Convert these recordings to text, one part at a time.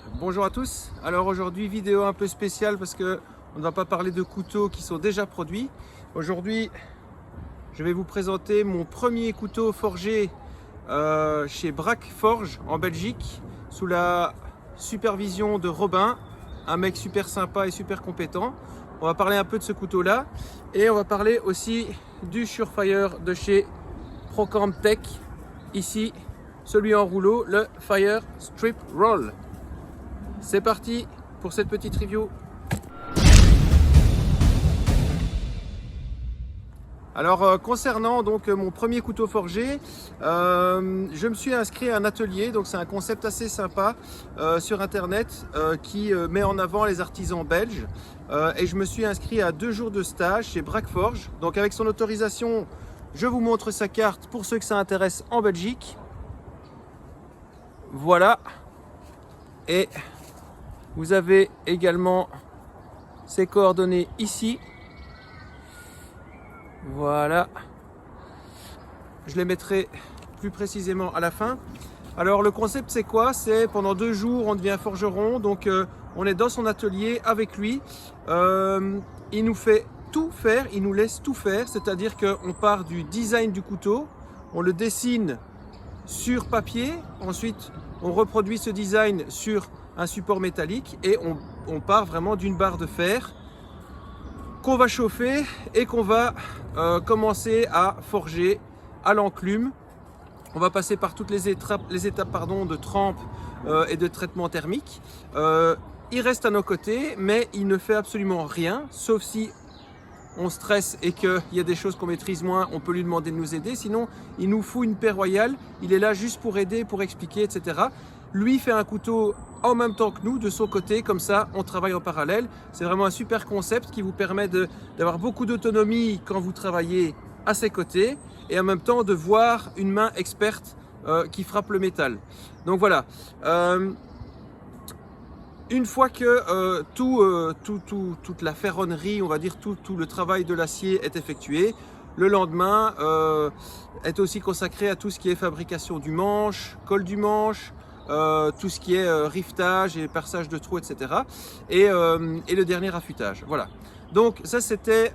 Bonjour à tous. Alors aujourd'hui vidéo un peu spéciale parce que on ne va pas parler de couteaux qui sont déjà produits. Aujourd'hui je vais vous présenter mon premier couteau forgé chez Braque Forge en Belgique sous la supervision de Robin, un mec super sympa et super compétent. On va parler un peu de ce couteau là et on va parler aussi du Surefire de chez Procam Tech, ici celui en rouleau, le Fire Strip Roll. C'est parti pour cette petite review. Alors concernant donc mon premier couteau forgé, je me suis inscrit à un atelier, donc c'est un concept assez sympa sur internet qui met en avant les artisans belges et je me suis inscrit à 2 jours de stage chez Braque Forge. Donc avec son autorisation, je vous montre sa carte pour ceux que ça intéresse en Belgique. Voilà. Et vous avez également ses coordonnées ici. Voilà. Je les mettrai plus précisément à la fin. Alors le concept c'est quoi? C'est pendant 2 jours on devient forgeron. Donc on est dans son atelier avec lui. Il nous fait tout faire, il nous laisse tout faire. C'est-à-dire qu'on part du design du couteau, on le dessine sur papier. Ensuite on reproduit ce design sur un support métallique et on part vraiment d'une barre de fer qu'on va chauffer et qu'on va commencer à forger à l'enclume. On va passer par toutes les étapes de trempe et de traitement thermique. Il reste à nos côtés, mais il ne fait absolument rien, sauf si on stresse et qu'il y a des choses qu'on maîtrise moins, on peut lui demander de nous aider. Sinon, il nous fout une paix royale. Il est là juste pour aider, pour expliquer, etc. Lui fait un couteau en même temps que nous, de son côté, comme ça on travaille en parallèle. C'est vraiment un super concept qui vous permet d'avoir beaucoup d'autonomie quand vous travaillez à ses côtés et en même temps de voir une main experte qui frappe le métal. Donc voilà. Une fois que toute la ferronnerie, on va dire tout le travail de l'acier est effectué, le lendemain est aussi consacré à tout ce qui est fabrication du manche, colle du manche, tout ce qui est rivetage et perçage de trous, etc. Et le dernier affûtage. Voilà. Donc ça c'était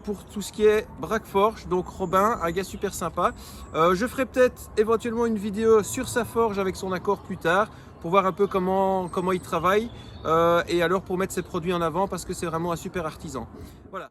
pour tout ce qui est Braque Forge. Donc Robin, un gars super sympa. Je ferai peut-être éventuellement une vidéo sur sa forge avec son accord plus tard pour voir un peu comment il travaille et alors pour mettre ses produits en avant parce que c'est vraiment un super artisan. Voilà.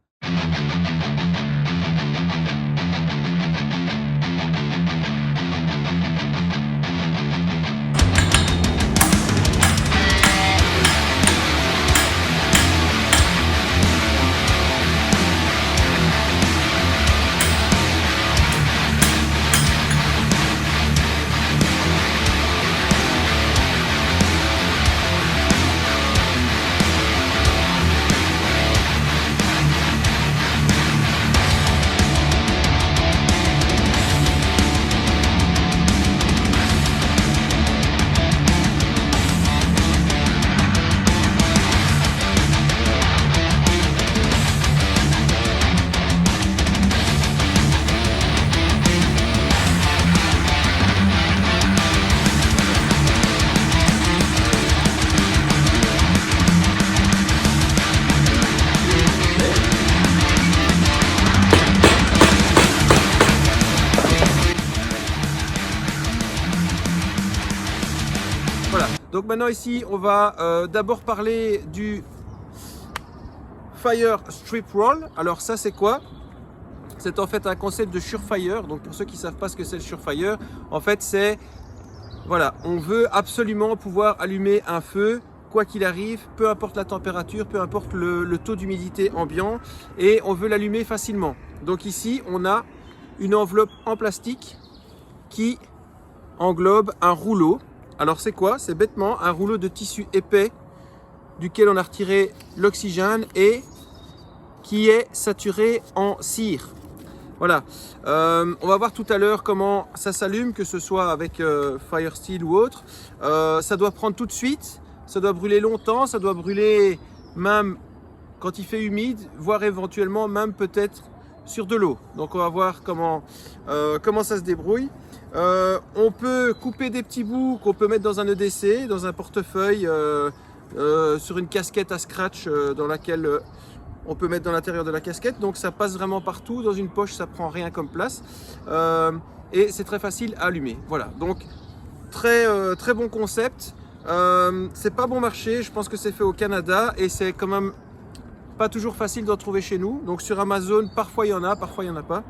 Voilà, donc maintenant ici on va d'abord parler du Fire Strip Roll. Alors ça c'est quoi? C'est en fait un concept de Surefire. Donc pour ceux qui ne savent pas ce que c'est le Surefire, en fait c'est, voilà, on veut absolument pouvoir allumer un feu quoi qu'il arrive, peu importe la température, peu importe le taux d'humidité ambiant, et on veut l'allumer facilement. Donc ici on a une enveloppe en plastique qui englobe un rouleau. Alors c'est quoi? C'est bêtement un rouleau de tissu épais duquel on a retiré l'oxygène et qui est saturé en cire. Voilà, on va voir tout à l'heure comment ça s'allume, que ce soit avec Fire Steel ou autre. Ça doit prendre tout de suite, ça doit brûler longtemps, ça doit brûler même quand il fait humide, voire éventuellement même peut-être sur de l'eau. Donc on va voir comment ça se débrouille. On peut couper des petits bouts qu'on peut mettre dans un EDC, dans un portefeuille, sur une casquette à scratch dans laquelle on peut mettre dans l'intérieur de la casquette. Donc ça passe vraiment partout. Dans une poche, ça prend rien comme place. Et c'est très facile à allumer. Voilà, donc très bon concept. C'est pas bon marché, je pense que c'est fait au Canada et c'est quand même pas toujours facile d'en trouver chez nous. Donc sur Amazon, parfois il y en a, parfois il n'y en a pas.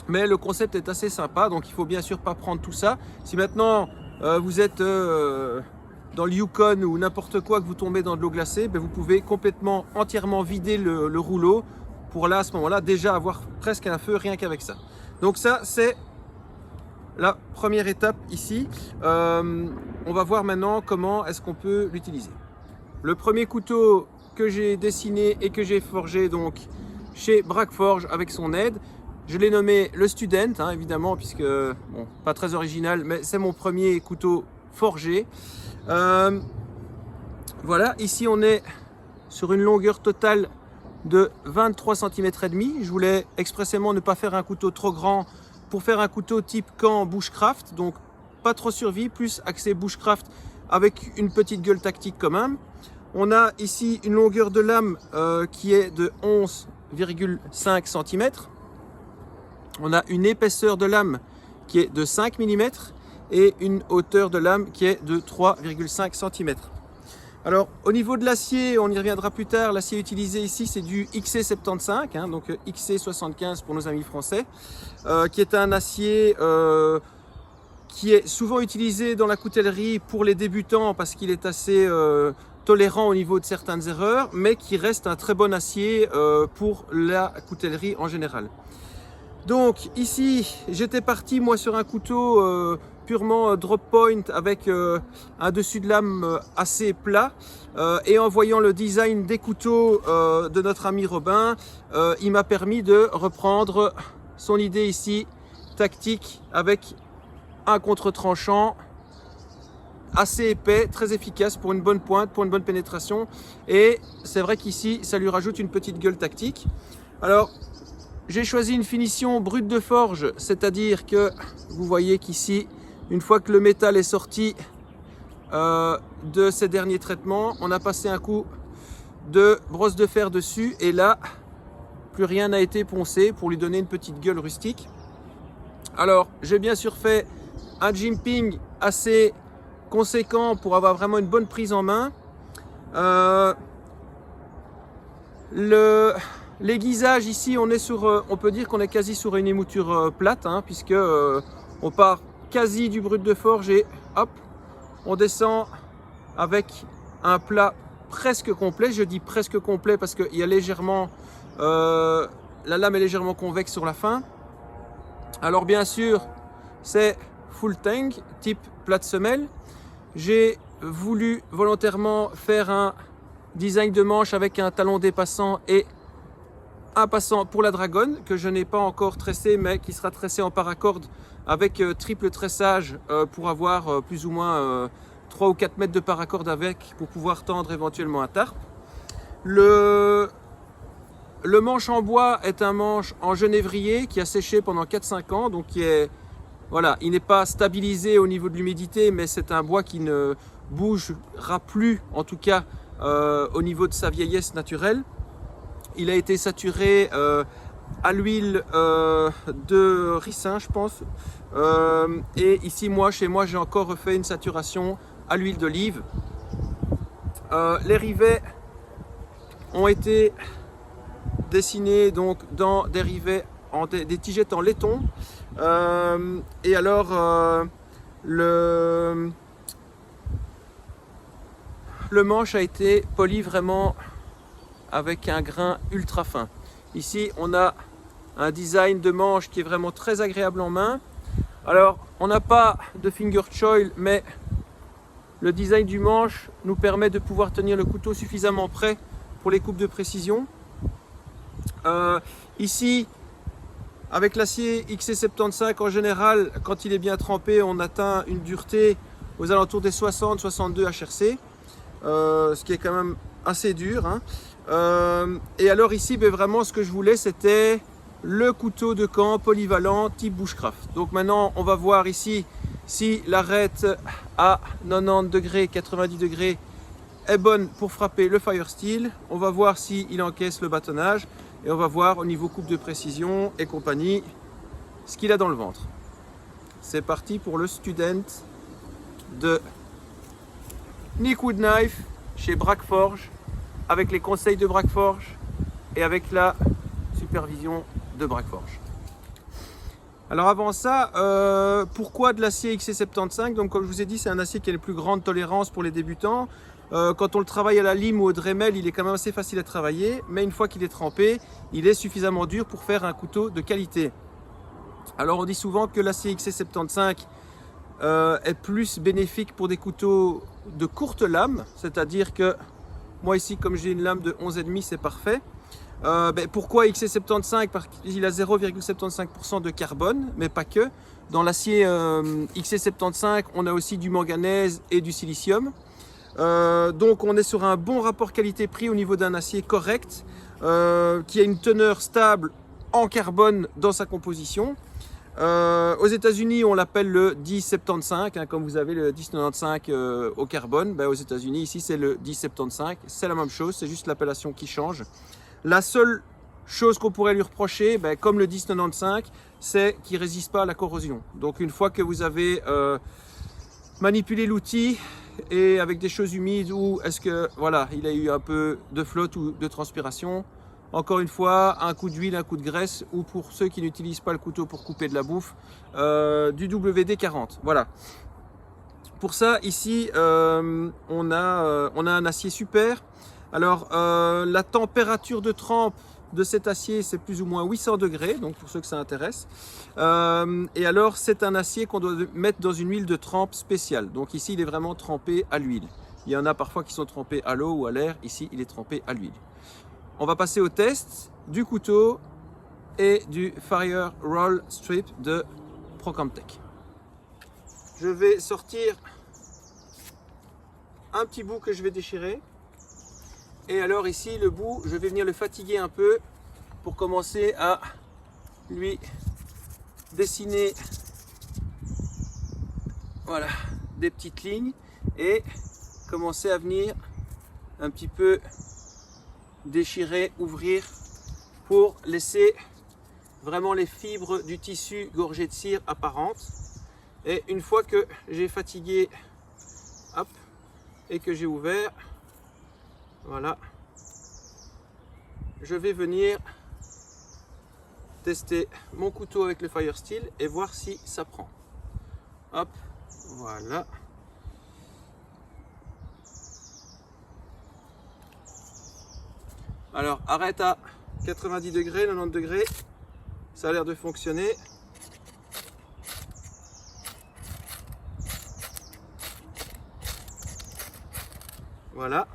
Mais le concept est assez sympa, donc il faut bien sûr pas prendre tout ça. Si maintenant vous êtes dans le Yukon ou n'importe quoi, que vous tombez dans de l'eau glacée, ben vous pouvez complètement, entièrement vider le rouleau pour là, à ce moment-là, déjà avoir presque un feu rien qu'avec ça. Donc ça, c'est la première étape ici. On va voir maintenant comment est-ce qu'on peut l'utiliser. Le premier couteau que j'ai dessiné et que j'ai forgé donc chez Braqueforge avec son aide, je l'ai nommé le Student, hein, évidemment, puisque, bon, pas très original, mais c'est mon premier couteau forgé. Voilà, ici on est sur une longueur totale de 23 cm et demi. Je voulais expressément ne pas faire un couteau trop grand pour faire un couteau type camp bushcraft, donc pas trop survie, plus axé bushcraft avec une petite gueule tactique quand même. On a ici une longueur de lame qui est de 11,5 cm. On a une épaisseur de lame qui est de 5 mm et une hauteur de lame qui est de 3,5 cm. Alors au niveau de l'acier, on y reviendra plus tard, l'acier utilisé ici c'est du XC75, hein, donc XC75 pour nos amis français, qui est un acier qui est souvent utilisé dans la coutellerie pour les débutants parce qu'il est assez tolérant au niveau de certaines erreurs, mais qui reste un très bon acier pour la coutellerie en général. Donc ici, j'étais parti moi sur un couteau purement drop point avec un dessus de lame assez plat et en voyant le design des couteaux de notre ami Robin, il m'a permis de reprendre son idée ici, tactique, avec un contre-tranchant assez épais, très efficace pour une bonne pointe, pour une bonne pénétration, et c'est vrai qu'ici ça lui rajoute une petite gueule tactique. Alors j'ai choisi une finition brute de forge, c'est-à-dire que vous voyez qu'ici, une fois que le métal est sorti de ces derniers traitements, on a passé un coup de brosse de fer dessus et là, plus rien n'a été poncé pour lui donner une petite gueule rustique. Alors, j'ai bien sûr fait un jimping assez conséquent pour avoir vraiment une bonne prise en main. L'aiguisage ici, on est sur, on peut dire qu'on est quasi sur une émouture plate, hein, puisque on part quasi du brut de forge et hop, on descend avec un plat presque complet. Je dis presque complet parce qu'il y a légèrement, la lame est légèrement convexe sur la fin. Alors bien sûr, c'est full tank, type plate semelle. J'ai voulu volontairement faire un design de manche avec un talon dépassant et un passant pour la dragonne que je n'ai pas encore tressé mais qui sera tressé en paracorde avec triple tressage pour avoir plus ou moins 3 ou 4 mètres de paracorde avec pour pouvoir tendre éventuellement un tarp. Le manche en bois est un manche en genévrier qui a séché pendant 4-5 ans, donc qui est, voilà, il n'est pas stabilisé au niveau de l'humidité, mais c'est un bois qui ne bougera plus, en tout cas au niveau de sa vieillesse naturelle. Il a été saturé à l'huile de ricin, je pense. Et ici, chez moi, j'ai encore refait une saturation à l'huile d'olive. Les rivets ont été dessinés donc dans des rivets, des tigeettes en laiton. Et alors, le manche a été poli vraiment avec un grain ultra fin. Ici, on a un design de manche qui est vraiment très agréable en main. Alors, on n'a pas de finger choil, mais le design du manche nous permet de pouvoir tenir le couteau suffisamment près pour les coupes de précision. Ici, avec l'acier XC75 en général, quand il est bien trempé, on atteint une dureté aux alentours des 60-62 HRC, ce qui est quand même assez dur, hein. Et alors ici, ben vraiment, ce que je voulais, c'était le couteau de camp polyvalent type bushcraft. Donc maintenant on va voir ici si l'arête à 90 degrés, 90 degrés est bonne pour frapper le fire steel. On va voir s'il encaisse le bâtonnage et on va voir au niveau coupe de précision et compagnie ce qu'il a dans le ventre. C'est parti pour le student de Nick Wood Knife chez Brackforge, avec les conseils de Brackforge et avec la supervision de Brackforge. Alors avant ça, pourquoi de l'acier XC75? Donc comme je vous ai dit, c'est un acier qui a une plus grande tolérance pour les débutants. Quand on le travaille à la lime ou au Dremel, il est quand même assez facile à travailler, mais une fois qu'il est trempé, il est suffisamment dur pour faire un couteau de qualité. Alors on dit souvent que l'acier XC75 est plus bénéfique pour des couteaux de courte lame, c'est-à-dire que moi ici, comme j'ai une lame de 11,5, c'est parfait. Pourquoi XC75? Parce qu'il a 0,75% de carbone, mais pas que. Dans l'acier XC75, on a aussi du manganèse et du silicium. Donc on est sur un bon rapport qualité-prix au niveau d'un acier correct, qui a une teneur stable en carbone dans sa composition. Aux États-Unis, on l'appelle le 1075, hein, comme vous avez le 1095 au carbone. Aux États-Unis, ici c'est le 1075, c'est la même chose, c'est juste l'appellation qui change. La seule chose qu'on pourrait lui reprocher, comme le 1095, c'est qu'il ne résiste pas à la corrosion. Donc une fois que vous avez manipulé l'outil et avec des choses humides ou est-ce que voilà, il a eu un peu de flotte ou de transpiration, encore une fois, un coup d'huile, un coup de graisse, ou pour ceux qui n'utilisent pas le couteau pour couper de la bouffe, du WD-40. Voilà. Pour ça, ici, on a un acier super. Alors, la température de trempe de cet acier, c'est plus ou moins 800 degrés, donc pour ceux que ça intéresse. Et alors, c'est un acier qu'on doit mettre dans une huile de trempe spéciale. Donc ici, il est vraiment trempé à l'huile. Il y en a parfois qui sont trempés à l'eau ou à l'air. Ici, il est trempé à l'huile. On va passer au test du couteau et du Fire Roll Strip de Procamtech. Je vais sortir un petit bout que je vais déchirer. Et alors ici, le bout, je vais venir le fatiguer un peu pour commencer à lui dessiner, voilà, des petites lignes et commencer à venir un petit peu déchirer, ouvrir pour laisser vraiment les fibres du tissu gorgé de cire apparentes. Et une fois que j'ai fatigué, hop, et que j'ai ouvert, voilà, je vais venir tester mon couteau avec le Fire Steel et voir si ça prend. Hop, voilà. Alors, arrête à 90 degrés, 90 degrés, ça a l'air de fonctionner. Voilà.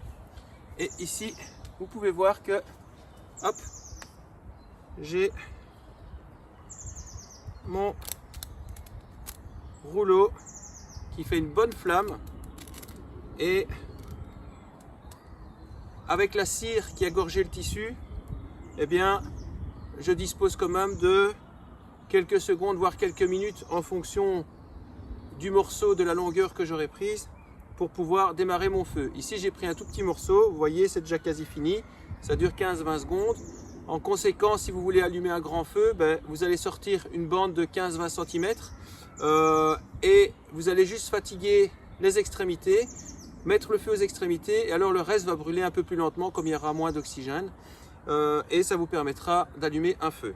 Et ici, vous pouvez voir que, hop, j'ai mon rouleau qui fait une bonne flamme et avec la cire qui a gorgé le tissu, eh bien, je dispose quand même de quelques secondes, voire quelques minutes en fonction du morceau, de la longueur que j'aurai prise pour pouvoir démarrer mon feu. Ici, j'ai pris un tout petit morceau, vous voyez, c'est déjà quasi fini. Ça dure 15-20 secondes. En conséquence, si vous voulez allumer un grand feu, vous allez sortir une bande de 15-20 cm et vous allez juste fatiguer les extrémités, mettre le feu aux extrémités et alors le reste va brûler un peu plus lentement comme il y aura moins d'oxygène et ça vous permettra d'allumer un feu.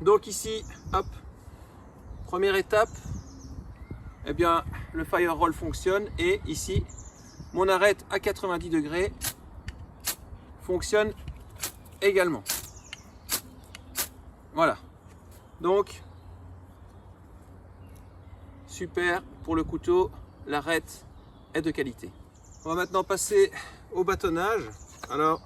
Donc ici, hop, première étape, eh bien le fire roll fonctionne et ici mon arête à 90 degrés fonctionne également. Voilà, donc super pour le couteau, l'arête est de qualité. On va maintenant passer au bâtonnage. Alors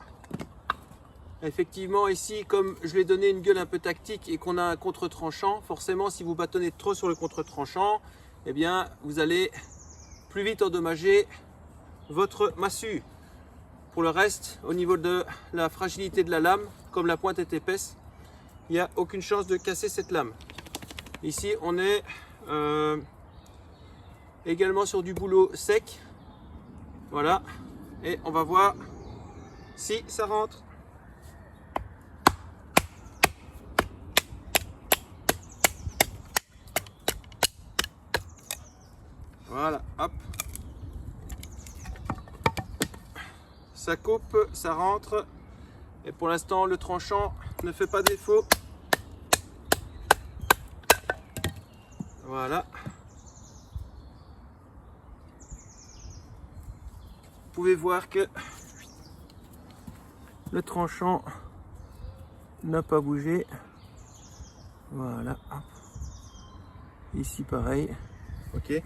effectivement ici, comme je lui ai donné une gueule un peu tactique et qu'on a un contre-tranchant, forcément si vous bâtonnez trop sur le contre-tranchant, eh bien vous allez plus vite endommager votre massue. Pour le reste, au niveau de la fragilité de la lame, comme la pointe est épaisse, il n'y a aucune chance de casser cette lame. Ici, on est également sur du boulot sec. Voilà. Et on va voir si ça rentre. Voilà, hop. Ça coupe, ça rentre. Et pour l'instant, le tranchant ne fait pas défaut. Voilà. Vous pouvez voir que le tranchant n'a pas bougé. Voilà. Ici, pareil. Ok.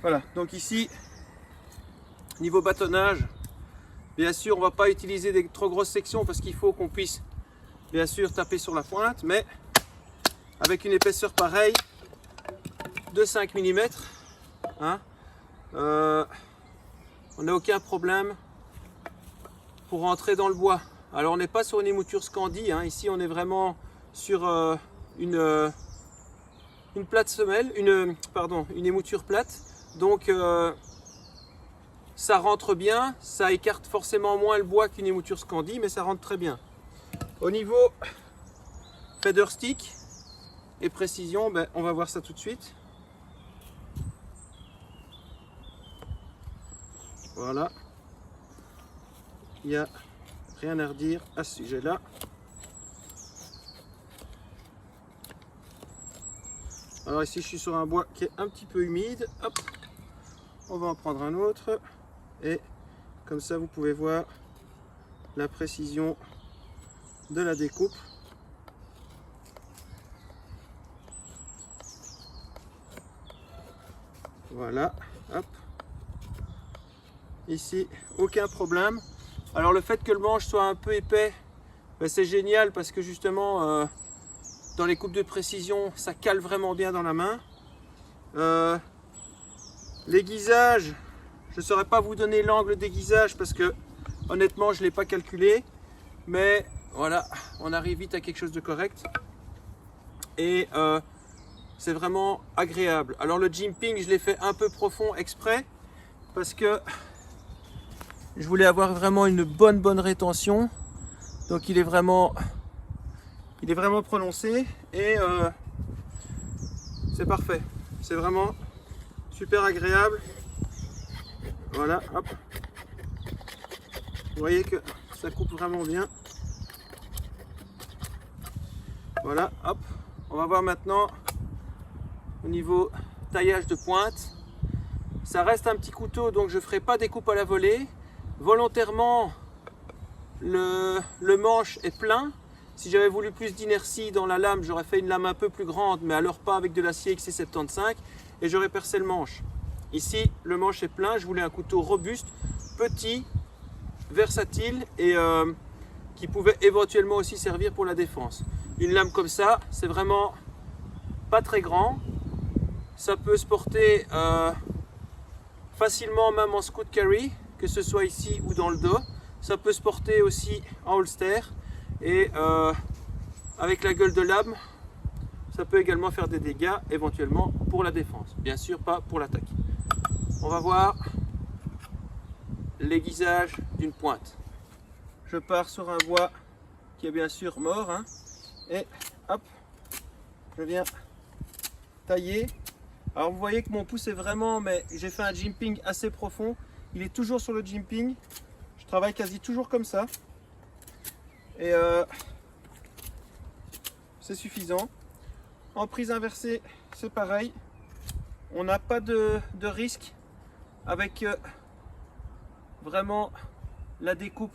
Voilà. Donc ici, niveau bâtonnage, bien sûr, on va pas utiliser des trop grosses sections parce qu'il faut qu'on puisse, bien sûr, taper sur la pointe, mais avec une épaisseur pareille de 5 mm, hein, on n'a aucun problème pour rentrer dans le bois. Alors, on n'est pas sur une émouture Scandi, hein. Ici, on est vraiment sur une plate semelle, une émouture plate. Donc, ça rentre bien, ça écarte forcément moins le bois qu'une émouture Scandi, mais ça rentre très bien. Au niveau feather stick et précision, ben, on va voir ça tout de suite. Voilà. Il n'y a rien à redire à ce sujet-là. Alors ici, je suis sur un bois qui est un petit peu humide. Hop, on va en prendre un autre. Et comme ça, vous pouvez voir la précision de la découpe. Voilà, hop. Ici, aucun problème. Alors le fait que le manche soit un peu épais, ben, c'est génial parce que justement, dans les coupes de précision, ça cale vraiment bien dans la main. L'aiguisage, je ne saurais pas vous donner l'angle d'aiguisage parce que honnêtement, je ne l'ai pas calculé. Mais voilà, on arrive vite à quelque chose de correct. Et c'est vraiment agréable. Alors le jimping, je l'ai fait un peu profond exprès parce que je voulais avoir vraiment une bonne rétention. Donc il est vraiment prononcé et c'est parfait. C'est vraiment super agréable. Voilà, hop. Vous voyez que ça coupe vraiment bien. Voilà, hop. On va voir maintenant au niveau taillage de pointe. Ça reste un petit couteau, donc je ne ferai pas des coupes à la volée. Volontairement, le manche est plein. Si j'avais voulu plus d'inertie dans la lame, j'aurais fait une lame un peu plus grande, mais alors pas avec de l'acier XC75, et j'aurais percé le manche. Ici, le manche est plein. Je voulais un couteau robuste, petit, versatile et qui pouvait éventuellement aussi servir pour la défense. Une lame comme ça, c'est vraiment pas très grand. Ça peut se porter facilement même en scoot carry, que ce soit ici ou dans le dos. Ça peut se porter aussi en holster et avec la gueule de lame, ça peut également faire des dégâts éventuellement pour la défense. Bien sûr, pas pour l'attaque. On va voir l'aiguisage d'une pointe. Je pars sur un bois qui est bien sûr mort, hein, et hop, je viens tailler. Alors vous voyez que mon pouce est vraiment, mais j'ai fait un jimping assez profond. Il est toujours sur le jimping. Je travaille quasi toujours comme ça. Et c'est suffisant. En prise inversée, c'est pareil. On n'a pas de risque avec vraiment la découpe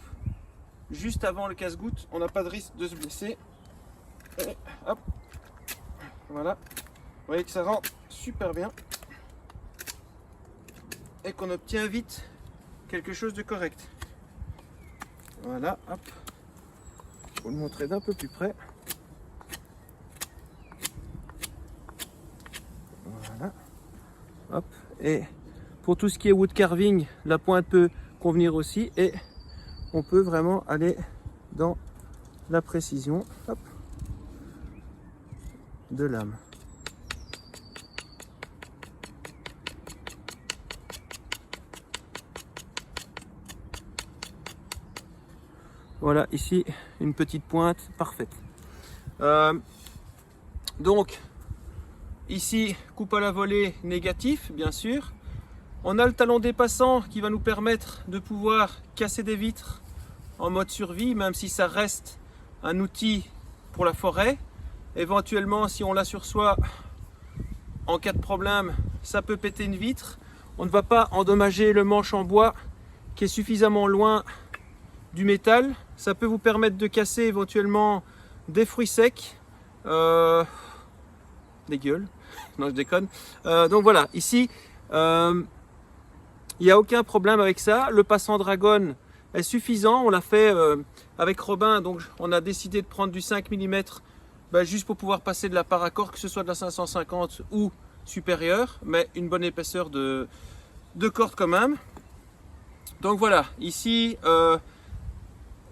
juste avant le casse-goutte. On n'a pas de risque de se blesser. Et hop, voilà. Vous voyez que ça rentre super bien et qu'on obtient vite quelque chose de correct. Voilà, hop. Je vais vous le montrer d'un peu plus près. Voilà, hop. Et pour tout ce qui est wood carving, la pointe peut convenir aussi et on peut vraiment aller dans la précision. Hop. de lame. Voilà, ici, une petite pointe parfaite. Donc, ici, coupe à la volée négatif, bien sûr. On a le talon dépassant qui va nous permettre de pouvoir casser des vitres en mode survie, même si ça reste un outil pour la forêt. Éventuellement, si on l'a sur soi, en cas de problème, ça peut péter une vitre. On ne va pas endommager le manche en bois qui est suffisamment loin du métal. Ça peut vous permettre de casser éventuellement des fruits secs, des gueules, non je déconne. Donc voilà, ici, il n'y a aucun problème avec ça. Le passant dragon est suffisant, on l'a fait avec Robin, donc on a décidé de prendre du 5 mm juste pour pouvoir passer de la paracord, que ce soit de la 550 ou supérieure, mais une bonne épaisseur de corde quand même. Donc voilà, ici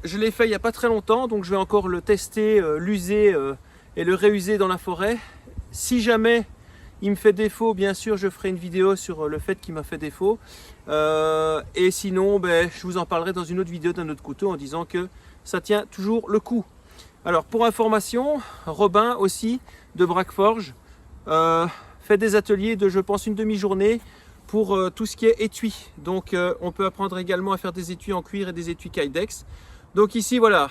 je l'ai fait il n'y a pas très longtemps, donc je vais encore le tester, l'user et le réuser dans la forêt. Si jamais il me fait défaut, bien sûr, je ferai une vidéo sur le fait qu'il m'a fait défaut. Et sinon, je vous en parlerai dans une autre vidéo d'un autre couteau en disant que ça tient toujours le coup. Alors, pour information, Robin aussi, de Braqueforge, fait des ateliers de, je pense, une demi-journée pour tout ce qui est étui. Donc, on peut apprendre également à faire des étuis en cuir et des étuis Kydex. Donc ici, voilà,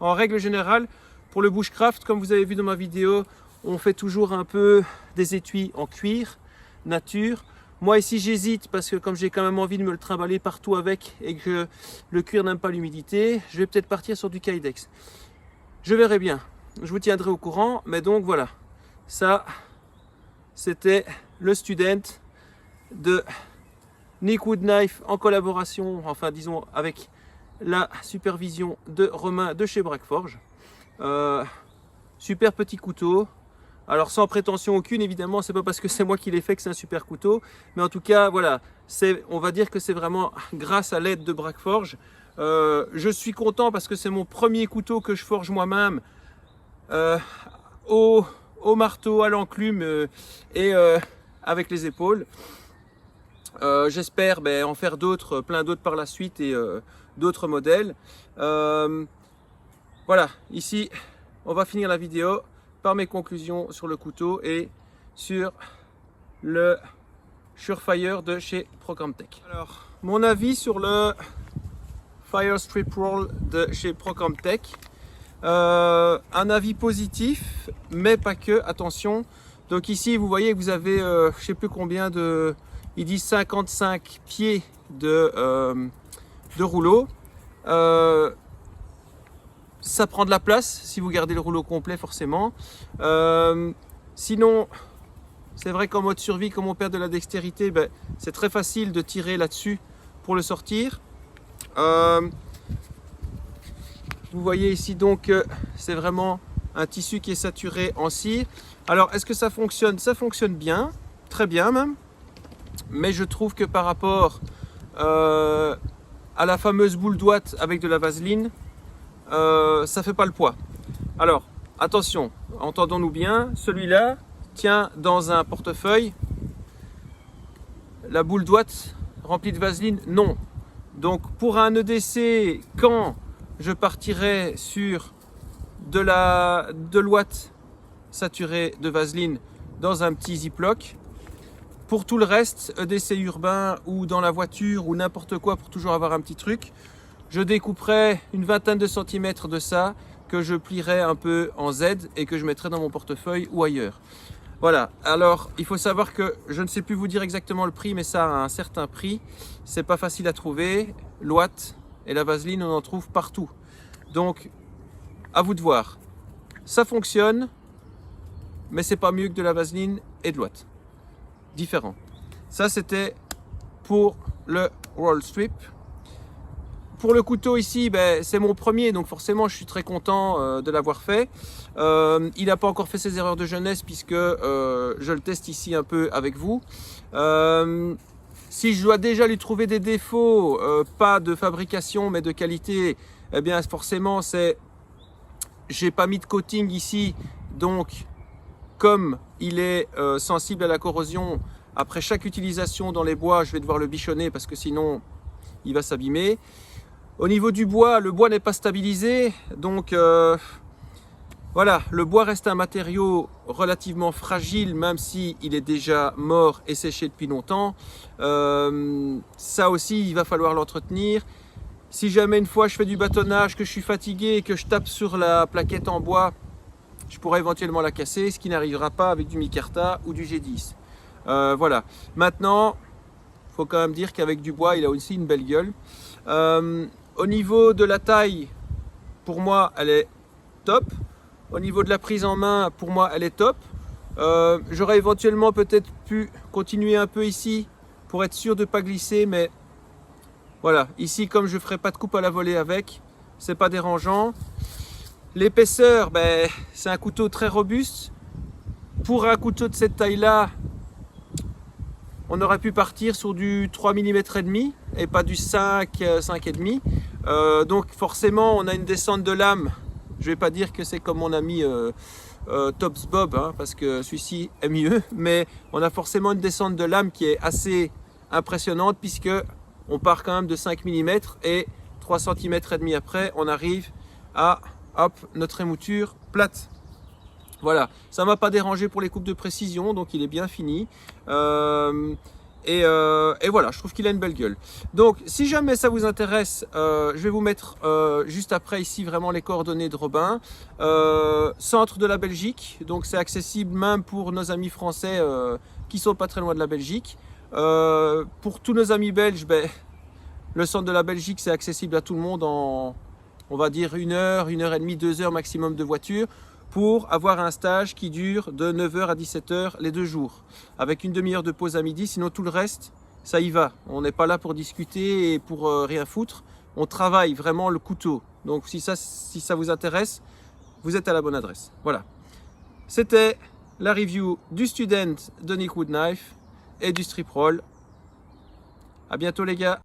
en règle générale, pour le bushcraft, comme vous avez vu dans ma vidéo, on fait toujours un peu des étuis en cuir, nature. Moi ici, j'hésite parce que comme j'ai quand même envie de me le trimballer partout avec et que le cuir n'aime pas l'humidité, je vais peut-être partir sur du Kydex. Je verrai bien, je vous tiendrai au courant, mais donc voilà, ça, c'était le student de Nick Woodknife en collaboration, enfin disons avec la supervision de Romain de chez Braqueforge. Super petit couteau, alors sans prétention aucune évidemment, c'est pas parce que c'est moi qui l'ai fait que c'est un super couteau, mais en tout cas voilà, on va dire que c'est vraiment grâce à l'aide de Braqueforge. Je suis content parce que c'est mon premier couteau que je forge moi-même au marteau, à l'enclume et avec les épaules. J'espère en faire d'autres, plein d'autres par la suite et d'autres modèles. Voilà, ici on va finir la vidéo par mes conclusions sur le couteau et sur le Surefire de chez Procamtech. Alors, mon avis sur le Fire Strip Roll de chez Procamtech, un avis positif, mais pas que, attention. Donc ici, vous voyez que vous avez, je sais plus combien de, ils disent 55 pieds de rouleau. Ça prend de la place si vous gardez le rouleau complet forcément. Sinon, c'est vrai qu'en mode survie, comme on perd de la dextérité, c'est très facile de tirer là-dessus pour le sortir. Vous voyez ici donc c'est vraiment un tissu qui est saturé en cire. Alors est-ce que ça fonctionne? Ça fonctionne bien, très bien même. Mais je trouve que par rapport à la fameuse boule d'ouate avec de la vaseline, ça fait pas le poids. Alors attention, entendons-nous bien, celui-là tient dans un portefeuille. La boule d'ouate remplie de vaseline, non. Donc pour un EDC, quand je partirai sur de l'ouate saturée de vaseline dans un petit ziploc, pour tout le reste, EDC urbain ou dans la voiture ou n'importe quoi pour toujours avoir un petit truc, je découperai une vingtaine de centimètres de ça que je plierai un peu en Z et que je mettrai dans mon portefeuille ou ailleurs. Voilà, alors il faut savoir que je ne sais plus vous dire exactement le prix, mais ça a un certain prix. C'est pas facile à trouver. L'ouate et la vaseline, on en trouve partout. Donc, à vous de voir. Ça fonctionne, mais c'est pas mieux que de la vaseline et de l'ouate. Différent. Ça, c'était pour le Roll Strip. Pour le couteau ici, c'est mon premier, donc forcément je suis très content de l'avoir fait. Il n'a pas encore fait ses erreurs de jeunesse puisque je le teste ici un peu avec vous. Si je dois déjà lui trouver des défauts, pas de fabrication mais de qualité, eh bien forcément j'ai pas mis de coating ici, donc comme il est sensible à la corrosion, après chaque utilisation dans les bois, je vais devoir le bichonner parce que sinon il va s'abîmer. Au niveau du bois, le bois n'est pas stabilisé, donc voilà, le bois reste un matériau relativement fragile, même si il est déjà mort et séché depuis longtemps. Ça aussi, il va falloir l'entretenir. Si jamais une fois je fais du bâtonnage, que je suis fatigué et que je tape sur la plaquette en bois, je pourrais éventuellement la casser, ce qui n'arrivera pas avec du micarta ou du G10. Voilà. Maintenant, il faut quand même dire qu'avec du bois, il a aussi une belle gueule. Au niveau de la taille, pour moi, elle est top. Au niveau de la prise en main, pour moi, elle est top. J'aurais éventuellement peut-être pu continuer un peu ici pour être sûr de ne pas glisser, mais voilà. Ici, comme je ne ferai pas de coupe à la volée avec, c'est pas dérangeant. L'épaisseur, ben, c'est un couteau très robuste. Pour un couteau de cette taille-là, on aurait pu partir sur du 3 mm et demi et pas du 5, 5,5. Donc forcément, on a une descente de lame. Je vais pas dire que c'est comme mon ami Tops Bob, hein, parce que celui-ci est mieux, mais on a forcément une descente de lame qui est assez impressionnante puisque on part quand même de 5 mm et 3 cm et demi après, on arrive à notre émouture plate. Voilà, ça m'a pas dérangé pour les coupes de précision, donc il est bien fini. Et voilà, je trouve qu'il a une belle gueule. Donc, si jamais ça vous intéresse, je vais vous mettre juste après ici vraiment les coordonnées de Robin. Centre de la Belgique, donc c'est accessible même pour nos amis français qui sont pas très loin de la Belgique. Pour tous nos amis belges, ben, le centre de la Belgique c'est accessible à tout le monde en, on va dire 1 heure, 1 heure et demie, 2 heures maximum de voiture, pour avoir un stage qui dure de 9 h à 17 h les 2 jours, avec une demi-heure de pause à midi. Sinon tout le reste, ça y va. On n'est pas là pour discuter et pour rien foutre. On travaille vraiment le couteau. Donc si ça vous intéresse, vous êtes à la bonne adresse. Voilà. C'était la review du Student de Nick Wood Knife et du Strip Roll. À bientôt les gars.